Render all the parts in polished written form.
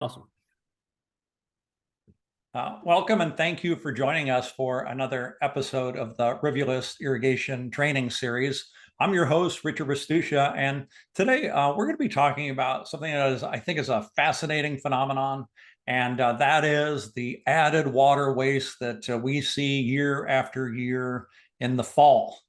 Awesome. Welcome and thank you for joining us for another episode of the Rivulis Irrigation Training Series. I'm your host, Richard Restuccia, and today we're going to be talking about something that I think is a fascinating phenomenon, and that is the added water waste that we see year after year in the fall.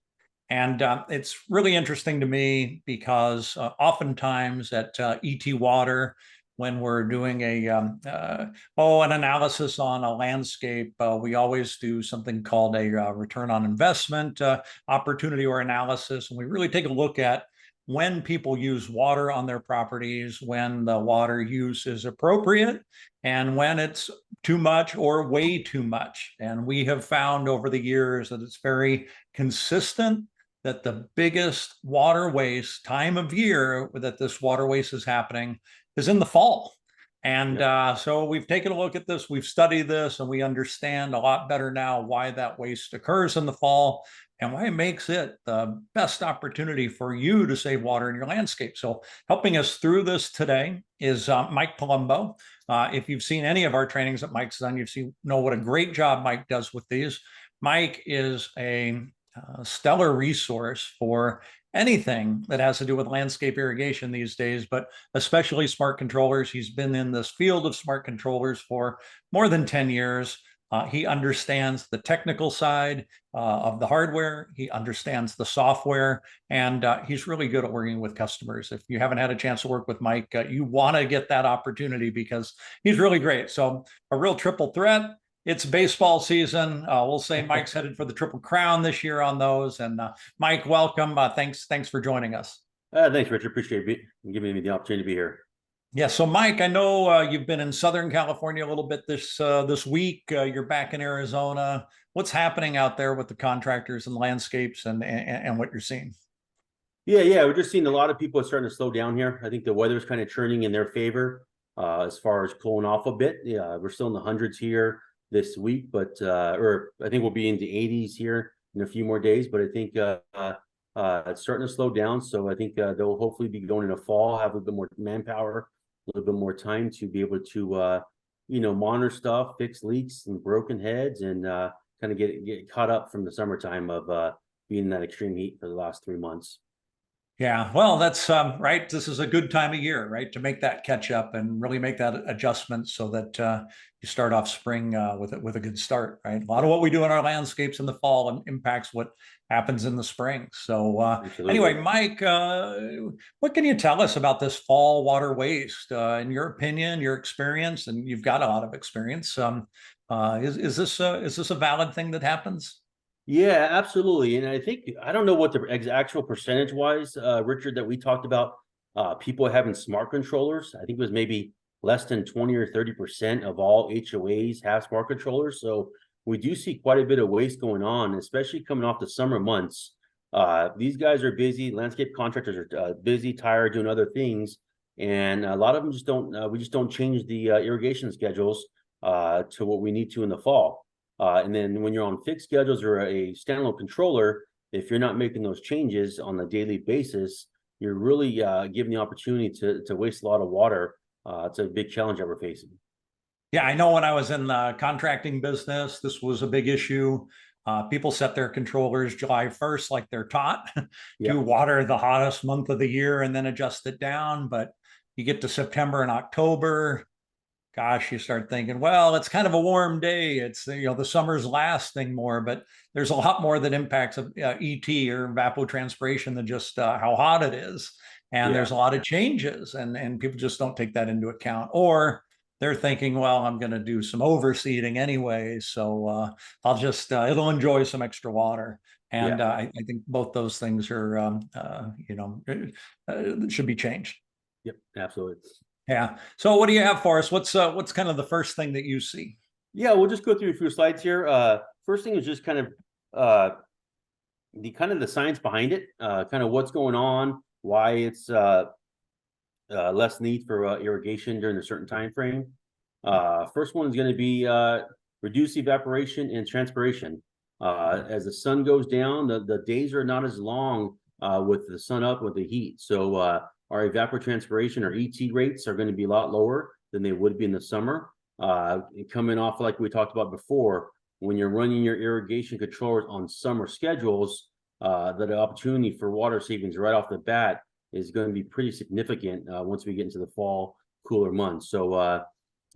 And it's really interesting to me because oftentimes at ET Water, when we're doing an analysis on a landscape, we always do something called a return on investment opportunity or analysis, and we really take a look at when people use water on their properties, when the water use is appropriate, and when it's too much or way too much. And we have found over the years that it's very consistent that the biggest water waste time of year that this water waste is happening is in the fall. And so we've taken a look at this, we've studied this, and we understand a lot better now why that waste occurs in the fall and why it makes it the best opportunity for you to save water in your landscape. So helping us through this today is Mike Palumbo. If you've seen any of our trainings that Mike's done, know what a great job Mike does with these. Mike is a stellar resource for anything that has to do with landscape irrigation these days, but especially smart controllers. He's been in this field of smart controllers for more than 10 years. He understands the technical side of the hardware. He understands the software, and he's really good at working with customers. If you haven't had a chance to work with Mike, you want to get that opportunity because he's really great. So a real triple threat. It's baseball season. We'll say Mike's headed for the Triple Crown this year on those. And Mike, welcome. Thanks for joining us. Thanks, Richard. Appreciate you giving me the opportunity to be here. Yeah. So, Mike, I know you've been in Southern California a little bit this week. You're back in Arizona. What's happening out there with the contractors and landscapes and what you're seeing? Yeah. We're just seeing a lot of people are starting to slow down here. I think the weather's kind of turning in their favor as far as cooling off a bit. Yeah, we're still in the hundreds here this week, but or I think we'll be in the 80s here in a few more days, but I think it's starting to slow down. So I think they'll hopefully be going into fall, have a little bit more manpower, a little bit more time to be able to monitor stuff, fix leaks and broken heads, and kind of get caught up from the summertime of being in that extreme heat for the last 3 months. Yeah, well, that's right. This is a good time of year, right, to make that catch up and really make that adjustment so that you start off spring with a good start, right? A lot of what we do in our landscapes in the fall impacts what happens in the spring. So anyway, Mike, what can you tell us about this fall water waste? In your opinion, your experience, and you've got a lot of experience. Is this a valid thing that happens? Yeah, absolutely. And I think, I don't know what the actual percentage wise, Richard, that we talked about people having smart controllers. I think it was maybe less than 20 or 30% of all HOAs have smart controllers. So we do see quite a bit of waste going on, especially coming off the summer months. These guys are busy. Landscape contractors are busy, tired, doing other things. And a lot of them just don't, we just don't change the irrigation schedules to what we need to in the fall. And then when you're on fixed schedules or a standalone controller, if you're not making those changes on a daily basis, you're really given the opportunity to waste a lot of water. It's a big challenge that we're facing. Yeah, I know when I was in the contracting business, this was a big issue. People set their controllers July 1st like they're taught to water the hottest month of the year and then adjust it down. But you get to September and October, gosh, you start thinking, well, it's kind of a warm day. It's, the summer's lasting more, but there's a lot more that impacts ET or evapotranspiration than just how hot it is. And there's a lot of changes, and people just don't take that into account. Or they're thinking, well, I'm going to do some overseeding anyway, so I'll just, it'll enjoy some extra water. And I think both those things are, should be changed. Yep, absolutely. Yeah. So what do you have for us? What's kind of the first thing that you see? Yeah, we'll just go through a few slides here. First thing is just kind of the science behind it, kind of what's going on, why it's less need for irrigation during a certain time frame. First one is going to be reduce evaporation and transpiration. As the sun goes down, the days are not as long with the sun up with the heat. So our evapotranspiration or ET rates are going to be a lot lower. than they would be in the summer. Coming off, like we talked about before, when you're running your irrigation controllers on summer schedules, the opportunity for water savings right off the bat is going to be pretty significant once we get into the fall cooler months. So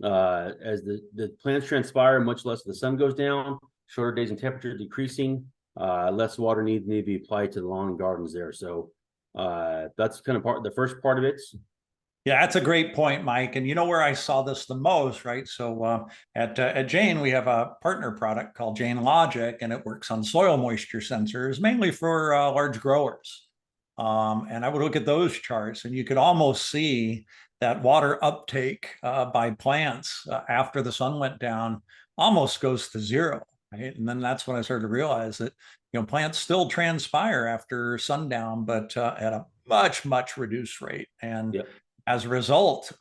as the plants transpire, much less the sun goes down, shorter days and temperature decreasing, less water needs to be applied to the lawn and gardens there. So that's kind of the first part of it. Yeah, that's a great point, Mike. And you know where I saw this the most, right? So at Jain, we have a partner product called Jain Logic, and it works on soil moisture sensors, mainly for large growers. And I would look at those charts, and you could almost see that water uptake by plants after the sun went down almost goes to zero, right? And then that's when I started to realize that plants still transpire after sundown, but at a much reduced rate. And Yep. as a result,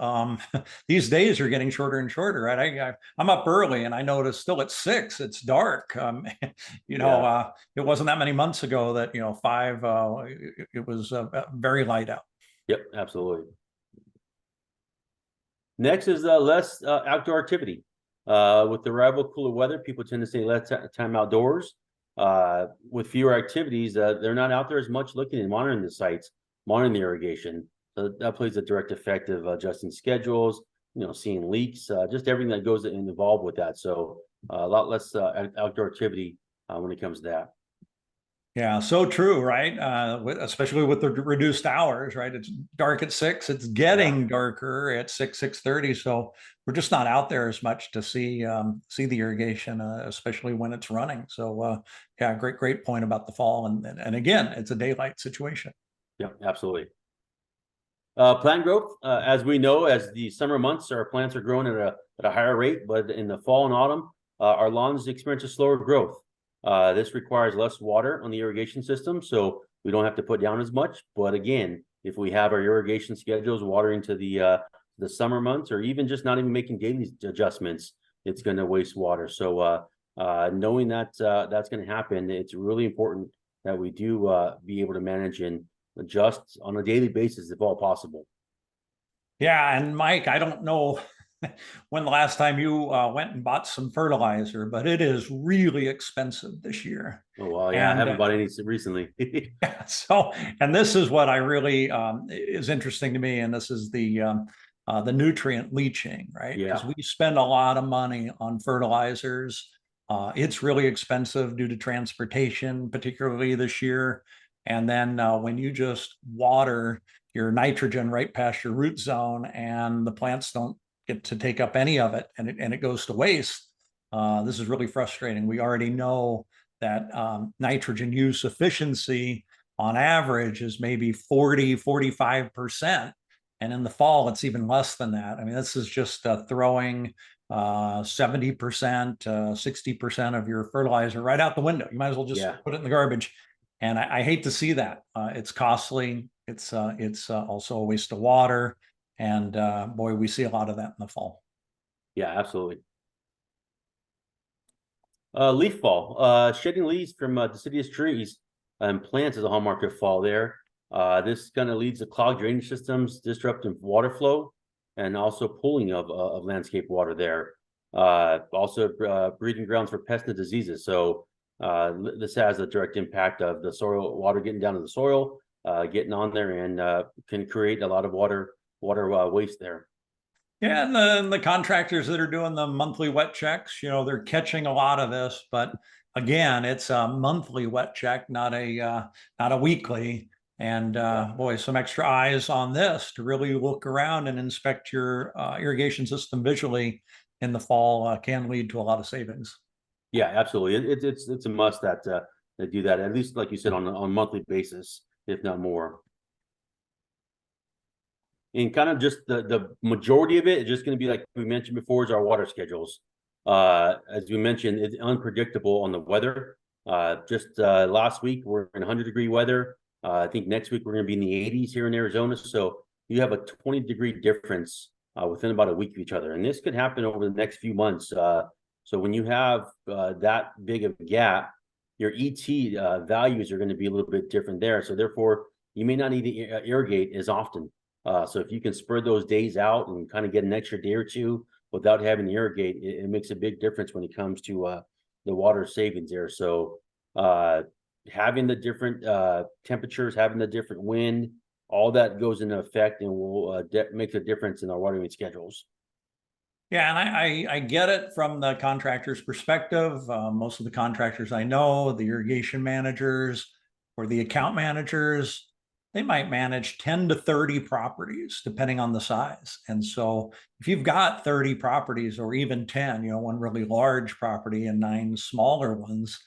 these days are getting shorter and shorter, right? I'm up early, and I notice still at 6, it's dark. It wasn't that many months ago that 5, it was very light out. Yep, absolutely. Next is less outdoor activity. With the arrival of cooler weather, people tend to stay less time outdoors. With fewer activities, they're not out there as much looking and monitoring the sites, monitoring the irrigation. So that plays a direct effect of adjusting schedules, seeing leaks, just everything that goes involved with that. So a lot less outdoor activity when it comes to that. Yeah, so true, right? Especially with the reduced hours, right? It's dark at 6. It's getting darker at 6:30. So we're just not out there as much to see the irrigation, especially when it's running. So yeah, great point about the fall. And again, it's a daylight situation. Yeah, absolutely. Plant growth, as we know, as the summer months, our plants are growing at a higher rate, but in the fall and autumn, our lawns experience a slower growth. This requires less water on the irrigation system, so we don't have to put down as much. But again, if we have our irrigation schedules watering to the summer months, or even just not even making daily adjustments, it's going to waste water. So knowing that that's going to happen, it's really important that we do be able to manage and adjust on a daily basis if all possible. Yeah, and Mike, I don't know when the last time you went and bought some fertilizer, but it is really expensive this year. Oh, well, yeah, I haven't bought any recently. Yeah, so, and this is what I really is interesting to me, and this is the nutrient leaching, right? Because we spend a lot of money on fertilizers. It's really expensive due to transportation, particularly this year. And then when you just water your nitrogen right past your root zone, and the plants don't get to take up any of it, and it goes to waste, this is really frustrating. We already know that nitrogen use efficiency on average is maybe 40–45%. And in the fall, it's even less than that. I mean, this is just throwing 70%, 60% of your fertilizer right out the window. You might as well just put it in the garbage. And I hate to see that. It's costly. It's also a waste of water. And boy, we see a lot of that in the fall. Yeah, absolutely. Leaf fall, shedding leaves from deciduous trees and plants is a hallmark of fall there. This kind of leads to clogged drainage systems, disrupting water flow, and also pooling of landscape water there. Also breeding grounds for pests and diseases. So this has a direct impact of the soil water getting down to the soil, getting on there, and can create a lot of water waste there. Yeah, and the contractors that are doing the monthly wet checks, they're catching a lot of this. But again, it's a monthly wet check, not a weekly. And boy, some extra eyes on this to really look around and inspect your irrigation system visually in the fall can lead to a lot of savings. Yeah, absolutely. It's a must that they do that, at least like you said, on a monthly basis, if not more. And kind of just the majority of it is just going to be, like we mentioned before, is our water schedules. As we mentioned, it's unpredictable on the weather. Just last week we're in 100-degree weather. I think next week we're going to be in the 80s here in Arizona. So you have a 20-degree difference within about a week of each other, and this could happen over the next few months. So when you have that big of a gap, your ET values are going to be a little bit different there. So therefore, you may not need to irrigate as often. So if you can spread those days out and kind of get an extra day or two without having to irrigate, it makes a big difference when it comes to the water savings there. So having the different temperatures, having the different wind, all that goes into effect and will make a difference in our watering schedules. Yeah, and I get it from the contractor's perspective. Most of the contractors I know, the irrigation managers or the account managers, they might manage 10 to 30 properties depending on the size. And so if you've got 30 properties or even 10, one really large property and 9 smaller ones,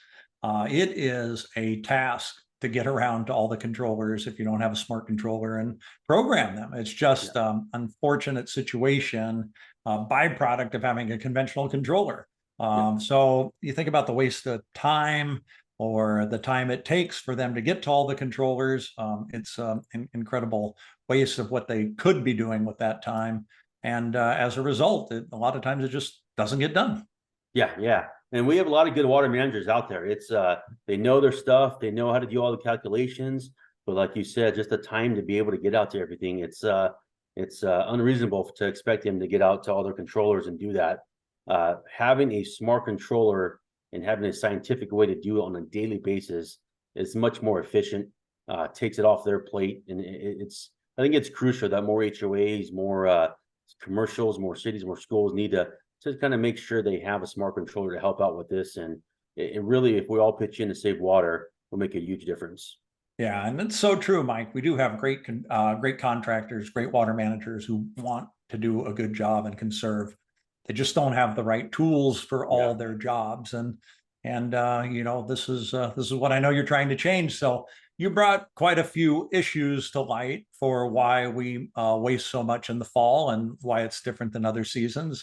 it is a task to get around to all the controllers if you don't have a smart controller and program them. It's just unfortunate situation, byproduct of having a conventional controller. So you think about the waste of time or the time it takes for them to get to all the controllers. It's an incredible waste of what they could be doing with that time. And as a result, a lot of times it just doesn't get done. Yeah. And we have a lot of good water managers out there. It's they know their stuff, they know how to do all the calculations, but like you said, just the time to be able to get out to everything, it's unreasonable to expect them to get out to all their controllers and do that. Having a smart controller and having a scientific way to do it on a daily basis is much more efficient, takes it off their plate. And I think it's crucial that more HOAs, more commercials, more cities, more schools need to kind of make sure they have a smart controller to help out with this. And it really, if we all pitch in to save water, will make a huge difference. Yeah, and it's so true, Mike. We do have great contractors, great water managers who want to do a good job and conserve. They just don't have the right tools for all their jobs. And this is what I know you're trying to change. So you brought quite a few issues to light for why we waste so much in the fall and why it's different than other seasons.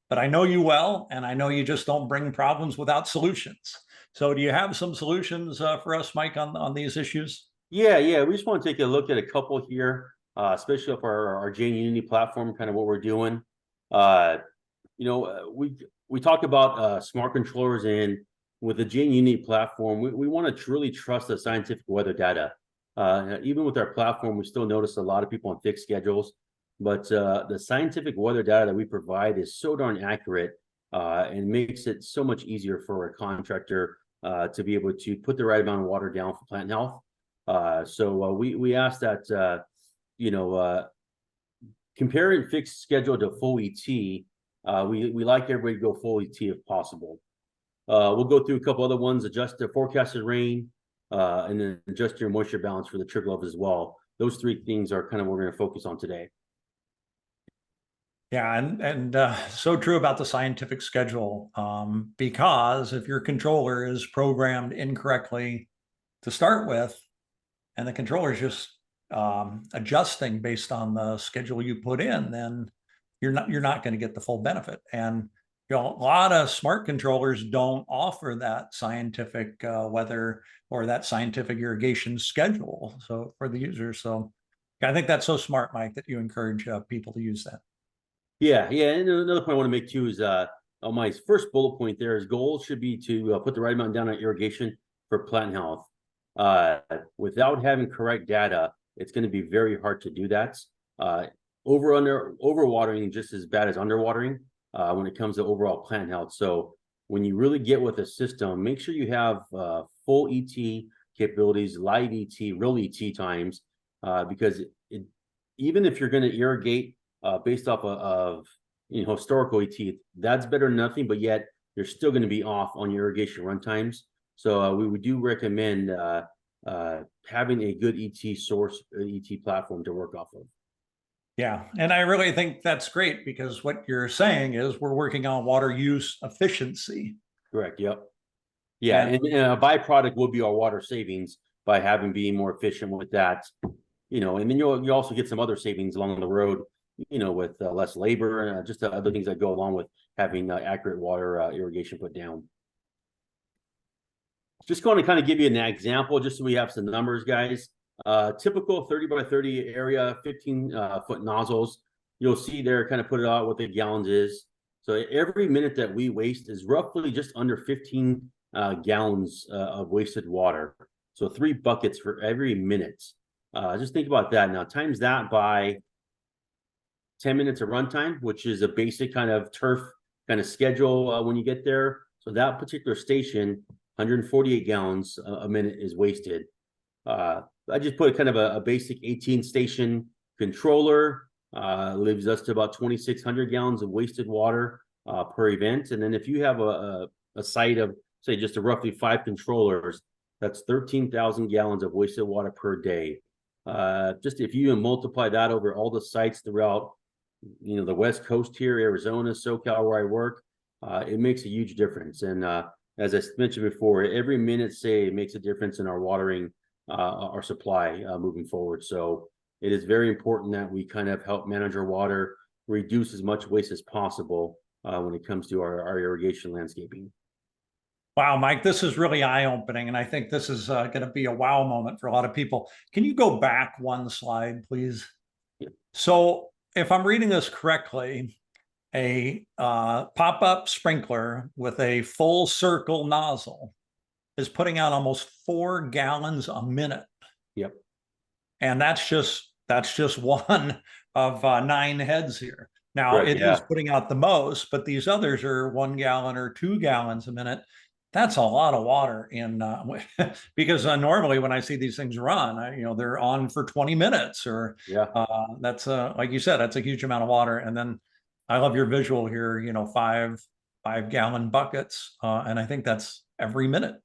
But I know you well, and I know you just don't bring problems without solutions. So do you have some solutions for us, Mike, on these issues? Yeah. We just want to take a look at a couple here, especially for our Jain Unity platform, kind of what we're doing. We talk about smart controllers, and with the Jain Unity platform, we want to truly trust the scientific weather data. Even with our platform, we still notice a lot of people on fixed schedules, but the scientific weather data that we provide is so darn accurate and makes it so much easier for a contractor to be able to put the right amount of water down for plant health. So we ask that comparing fixed schedule to full ET, we like everybody to go full ET if possible. We'll go through a couple other ones, adjust the forecasted rain, and then adjust your moisture balance for the trigger level as well. Those 3 things are kind of what we're going to focus on today. Yeah, and so true about the scientific schedule, because if your controller is programmed incorrectly to start with, and the controller is just adjusting based on the schedule you put in, then you're not going to get the full benefit. And a lot of smart controllers don't offer that scientific weather or that scientific irrigation schedule for the user. So I think that's so smart, Mike, that you encourage people to use that. Yeah. And another point I want to make too is on my first bullet point there is goals should be to put the right amount down on irrigation for plant health. Without having correct data, it's going to be very hard to do that. Overwatering just as bad as underwatering when it comes to overall plant health. So when you really get with a system, make sure you have full ET capabilities, live ET, real ET times, because even if you're going to irrigate based off of historical ET, that's better than nothing, but yet you're still going to be off on your irrigation run times. So we do recommend having a good ET source, ET platform to work off of. Yeah, and I really think that's great because what you're saying is we're working on water use efficiency. Correct. Yep. Yeah, and a byproduct will be our water savings by being more efficient with that. And then you also get some other savings along the road, with less labor and just other things that go along with having accurate water irrigation put down. Just going to kind of give you an example, just so we have some numbers, guys. Typical 30 by 30 area, 15-foot nozzles. You'll see there, kind of put it out what the gallons is. So every minute that we waste is roughly just under 15 gallons of wasted water. So 3 buckets for every minute. Just think about that. Now times that by 10 minutes of runtime, which is a basic kind of turf kind of schedule when you get there. So that particular station, 148 gallons a minute is wasted. I just put kind of a basic 18 station controller, leaves us to about 2,600 gallons of wasted water per event. And then if you have a site of, say, just a roughly 5 controllers, that's 13,000 gallons of wasted water per day. Just if you multiply that over all the sites throughout, the West Coast here, Arizona, SoCal, where I work, it makes a huge difference. And as I mentioned before, every minute saved makes a difference in our watering, our supply moving forward. So it is very important that we kind of help manage our water, reduce as much waste as possible when it comes to our irrigation landscaping. Wow, Mike, this is really eye-opening, and I think this is going to be a wow moment for a lot of people. Can you go back one slide, please? Yeah. So if I'm reading this correctly, a pop-up sprinkler with a full circle nozzle is putting out almost 4 gallons a minute. Yep. And that's just one of 9 heads here. Now, Correct, it yeah. is putting out the most, but these others are 1 gallon or 2 gallons a minute. That's a lot of water in because normally when I see these things run, they're on for 20 minutes or Yeah. that's like you said, that's a huge amount of water. And then I love your visual here, 5 gallon buckets. And I think that's every minute.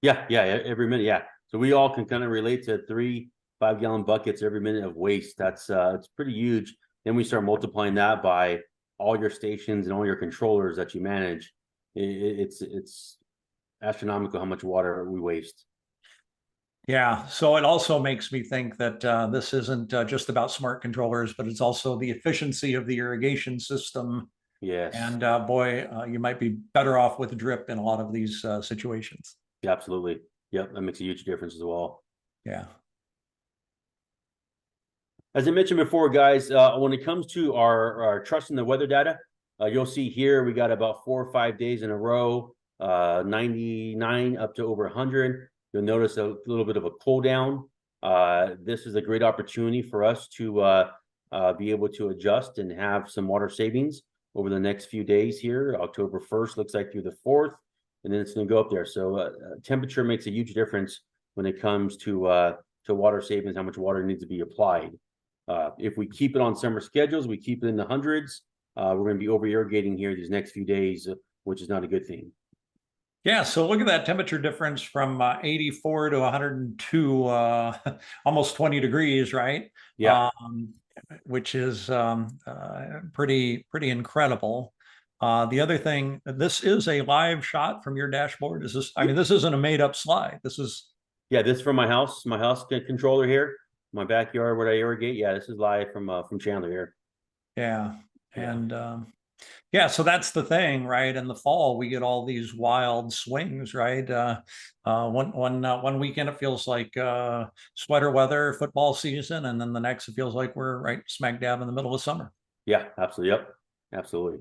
Yeah, every minute, yeah. So we all can kind of relate to 3 5-gallon buckets every minute of waste. That's it's pretty huge. Then we start multiplying that by all your stations and all your controllers that you manage. It's astronomical how much water we waste. Yeah, so it also makes me think that this isn't just about smart controllers, but it's also the efficiency of the irrigation system. Yes. And boy, you might be better off with drip in a lot of these situations. Yeah, absolutely. Yep, that makes a huge difference as well. Yeah. As I mentioned before, guys, when it comes to our trusting the weather data, you'll see here we got about 4 or 5 days in a row, 99 up to over 100. You'll notice a little bit of a cool down. This is a great opportunity for us to be able to adjust and have some water savings over the next few days here. October 1st looks like through the 4th, and then it's going to go up there. So temperature makes a huge difference when it comes to water savings, how much water needs to be applied. If we keep it on summer schedules, we keep it in the hundreds, we're going to be over irrigating here these next few days, which is not a good thing. Yeah, so look at that temperature difference from 84 to 102, almost 20 degrees, right? Yeah. Which is pretty incredible. The other thing, this is a live shot from your dashboard. Is this? I mean, this isn't a made-up slide. This is. Yeah, this is from my house controller here, my backyard where I irrigate. Yeah, this is live from Chandler here. Yeah, and yeah, so that's the thing, right? In the fall, we get all these wild swings, right? One weekend it feels like sweater weather, football season, and then the next it feels like we're right smack dab in the middle of summer. Yeah, absolutely. Yep, absolutely.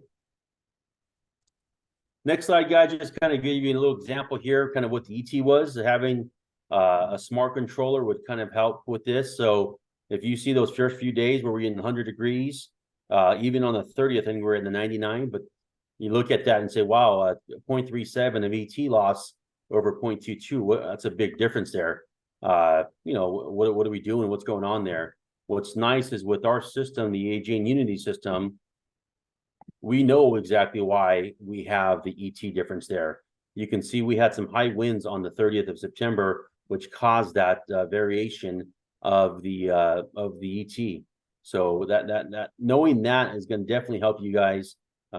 Next slide, guys, just kind of give you a little example here, kind of what the ET was. Having a smart controller would kind of help with this. So if you see those first few days where we're in 100 degrees, even on the 30th, I think we're in the 99, but you look at that and say, wow, 0.37 of ET loss over 0.22, that's a big difference there. What are we doing? What's going on there? What's nice is with our system, the Jain Unity system, we know exactly why we have the ET difference there. You can see we had some high winds on the 30th of September, which caused that variation of the ET. So that knowing that is going to definitely help you guys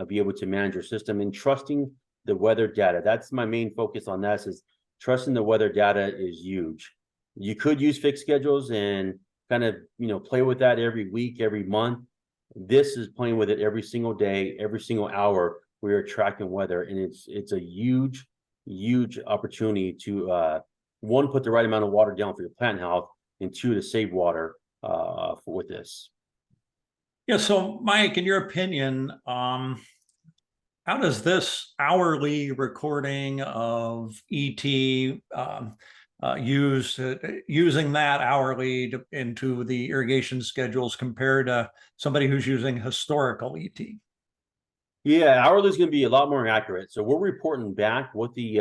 be able to manage your system and trusting the weather data. That's my main focus on this, is trusting the weather data is huge. You could use fixed schedules and kind of play with that every week, every month. This is playing with it every single day, every single hour. We are tracking weather, and it's a huge opportunity to one, put the right amount of water down for your plant health, and two, to save water with this. Yeah. So, Mike, in your opinion, how does this hourly recording of ET using that hourly into the irrigation schedules compared to somebody who's using historical ET? Yeah, hourly is going to be a lot more accurate. So we're reporting back what the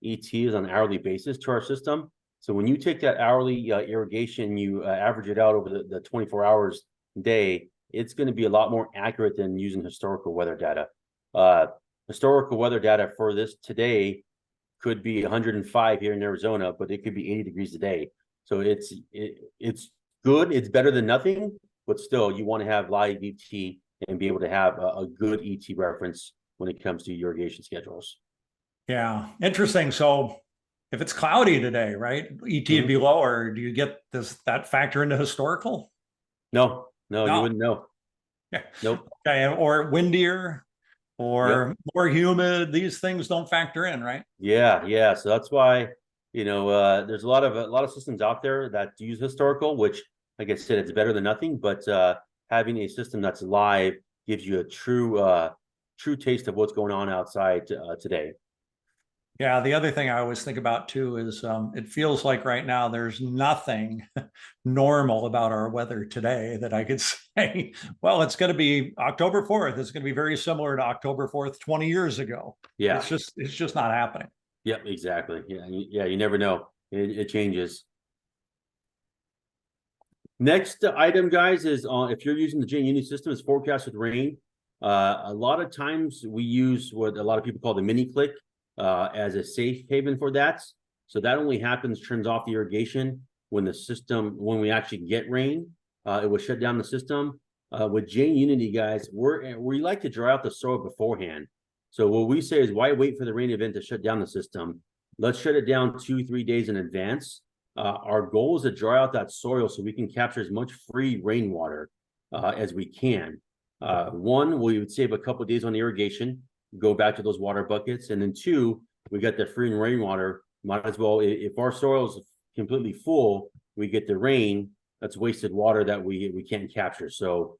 ET is on an hourly basis to our system. So when you take that hourly irrigation, you average it out over the 24 hours a day, it's going to be a lot more accurate than using historical weather data. Historical weather data for this today could be 105 here in Arizona, but it could be 80 degrees a day. So it's good. It's better than nothing, but still you want to have live ET and be able to have a good ET reference when it comes to irrigation schedules. Yeah, interesting. So if it's cloudy today, right, ET would be lower. Do you get does that factor into historical? No, no, you No. wouldn't know. Yeah. Nope. Okay. Or windier Yep. or more humid. These things don't factor in, right? Yeah, yeah. So that's why, there's a lot of systems out there that use historical, which, like I said, it's better than nothing. But having a system that's live gives you a true taste of what's going on outside today. Yeah, the other thing I always think about too is it feels like right now there's nothing normal about our weather today that I could say, well, it's going to be October 4th. It's going to be very similar to October 4th, 20 years ago. Yeah. It's just not happening. Yep. Exactly. Yeah. Yeah. You never know. It changes. Next item, guys, is if you're using the Jain Unity system, is forecasted rain. A lot of times we use what a lot of people call the mini click as a safe haven for that. So that only turns off the irrigation when when we actually get rain. It will shut down the system. With Jain Unity, guys, we like to dry out the soil beforehand. So what we say is, why wait for the rain event to shut down the system? Let's shut it down 2-3 days in advance. Our goal is to dry out that soil so we can capture as much free rainwater as we can. One, we would save a couple of days on irrigation, go back to those water buckets, and then two, we got the free rainwater. Might as well, if our soil is completely full, we get the rain. That's wasted water that we can't capture. So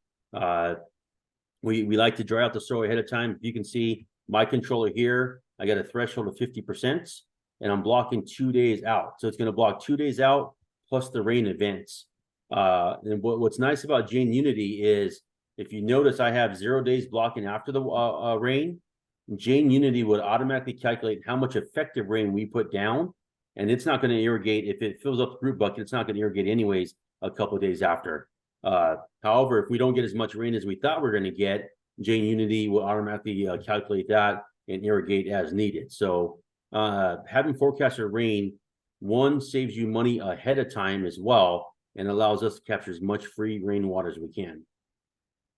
we like to dry out the soil ahead of time. If you can see my controller here, I got a threshold of 50%. And I'm blocking 2 days out. So it's going to block 2 days out plus the rain events. And what's nice about Jain Unity is, if you notice, I have 0 days blocking after the rain. Jain Unity would automatically calculate how much effective rain we put down. And it's not going to irrigate. If it fills up the root bucket, it's not going to irrigate anyways a couple of days after. However, if we don't get as much rain as we thought we are going to get, Jain Unity will automatically calculate that and irrigate as needed. So having forecasted rain, one, saves you money ahead of time as well, and allows us to capture as much free rainwater as we can.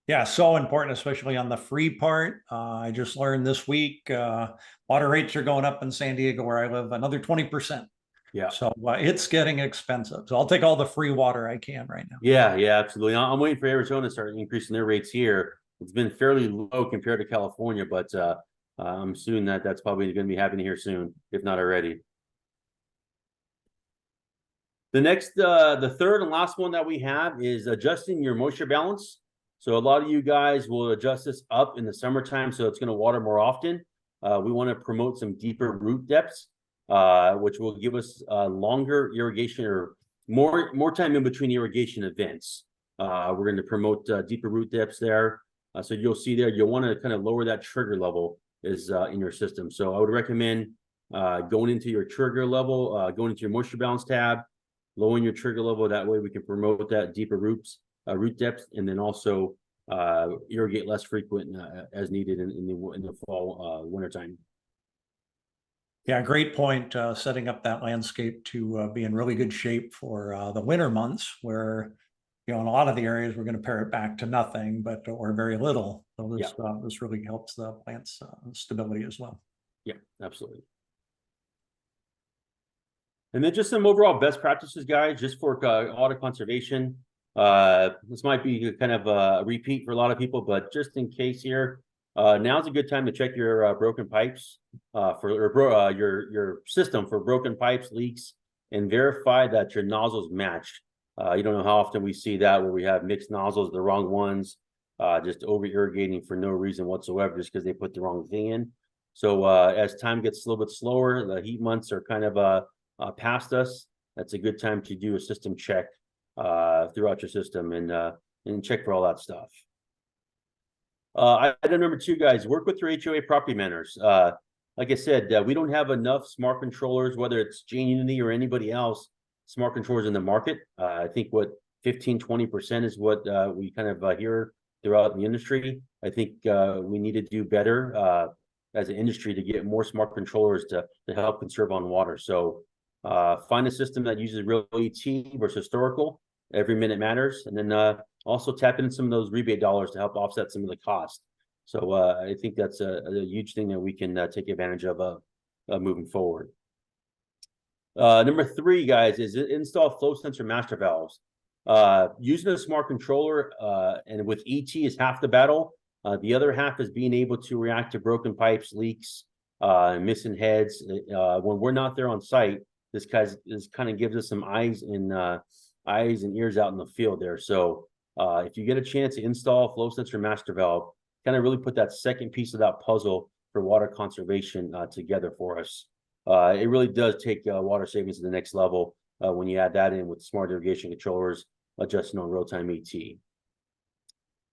Yeah, so important, especially on the free part. I just learned this week water rates are going up in San Diego, where I live, another 20%. Yeah. So it's getting expensive. So I'll take all the free water I can right now. Yeah, absolutely. I'm waiting for Arizona to start increasing their rates here. It's been fairly low compared to California, but I'm assuming that's probably going to be happening here soon, if not already. The third and last one that we have is adjusting your moisture balance. So a lot of you guys will adjust this up in the summertime, so it's going to water more often. We want to promote some deeper root depths, which will give us longer irrigation, or more time in between irrigation events. We're going to promote deeper root depths there. So you'll see there, you'll want to kind of lower that trigger level is in your system. So I would recommend going into your trigger level, going into your moisture balance tab, lowering your trigger level. That way we can promote that deeper root depth, and then also irrigate less frequent as needed in the fall, winter time. Yeah, great point. Setting up that landscape to be in really good shape for the winter months, where in a lot of the areas we're going to pare it back to nothing, or very little. So this really helps the plant's stability as well. Yeah, absolutely. And then just some overall best practices, guys, just for water conservation. This might be kind of a repeat for a lot of people, but just in case here, now's a good time to check your broken pipes your system for broken pipes, leaks, and verify that your nozzles match. You don't know how often we see that, where we have mixed nozzles, the wrong ones, just over irrigating for no reason whatsoever, just because they put the wrong thing in. So as time gets a little bit slower, the heat months are kind of past us, that's a good time to do a system check throughout your system and check for all that stuff. Item number 2, guys, work with your HOA property managers. Like I said, we don't have enough smart controllers, whether it's Jain Unity or anybody else, smart controllers in the market. I think what 15-20% is what we kind of hear throughout the industry. I think we need to do better as an industry to get more smart controllers to help conserve on water. So find a system that uses real ET versus historical. Every minute matters. And then also tap into some of those rebate dollars to help offset some of the cost. So I think that's a huge thing that we can take advantage of moving forward. Number 3, guys, is install flow sensor master valves. Using a smart controller and with ET is half the battle. The other half is being able to react to broken pipes, leaks, missing heads. When we're not there on site, this kind of gives us some eyes and ears out in the field there. So if you get a chance to install flow sensor master valve, kind of really put that second piece of that puzzle for water conservation together for us. It really does take water savings to the next level when you add that in with smart irrigation controllers adjusting on real-time ET.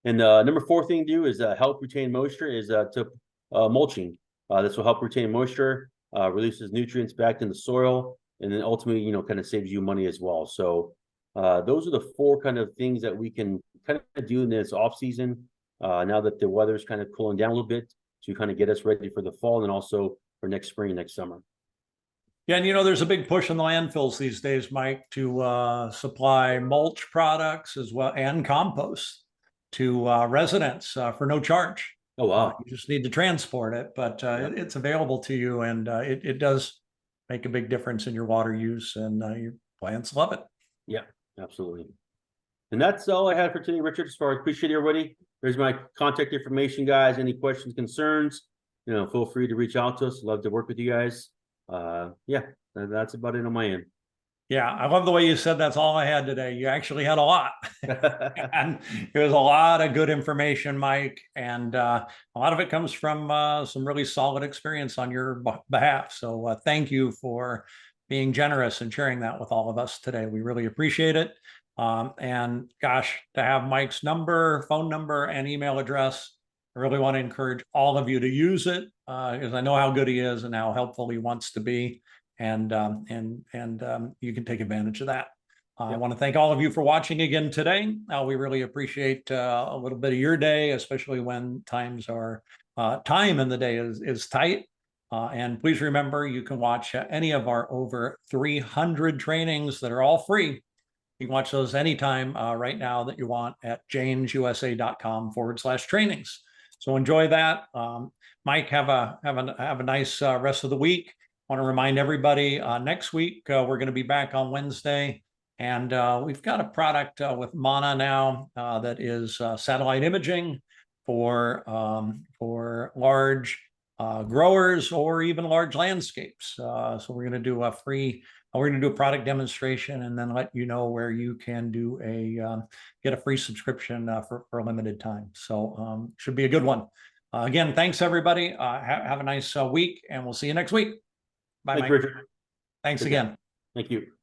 And number 4 thing to do is help retain moisture is to mulching. This will help retain moisture, releases nutrients back in the soil, and then ultimately, kind of saves you money as well. So those are the 4 kind of things that we can kind of do in this off season. Now that the weather's kind of cooling down a little bit to kind of get us ready for the fall and then also for next spring, next summer. Yeah, and there's a big push in the landfills these days, Mike, to supply mulch products as well and compost to residents for no charge. Oh, wow. You just need to transport it, but it's available to you, and it does make a big difference in your water use, and your plants love it. Yeah, absolutely. And that's all I had for today, Richard. So I appreciate everybody. There's my contact information, guys. Any questions, concerns, feel free to reach out to us. Love to work with you guys. Yeah, that's about it on my end. Yeah, I love the way you said that's all I had today. You actually had a lot. And it was a lot of good information, Mike. And a lot of it comes from some really solid experience on your behalf. So thank you for being generous and sharing that with all of us today. We really appreciate it. And gosh, to have Mike's number, phone number, and email address, I really want to encourage all of you to use it because I know how good he is and how helpful he wants to be. And you can take advantage of that. I want to thank all of you for watching again today. We really appreciate a little bit of your day, especially when time in the day is tight. And please remember, you can watch any of our over 300 trainings that are all free. You can watch those anytime right now that you want at janesusa.com/trainings. So enjoy that. Mike, have a nice rest of the week. I want to remind everybody next week we're going to be back on Wednesday, and we've got a product with Mana now that is satellite imaging for large growers or even large landscapes. So we're going to do a product demonstration and then let you know where you can do get a free subscription for a limited time. So should be a good one. Again, thanks everybody. Have a nice week, and we'll see you next week. Bye, Mike. Richard. Thanks again. Thank you.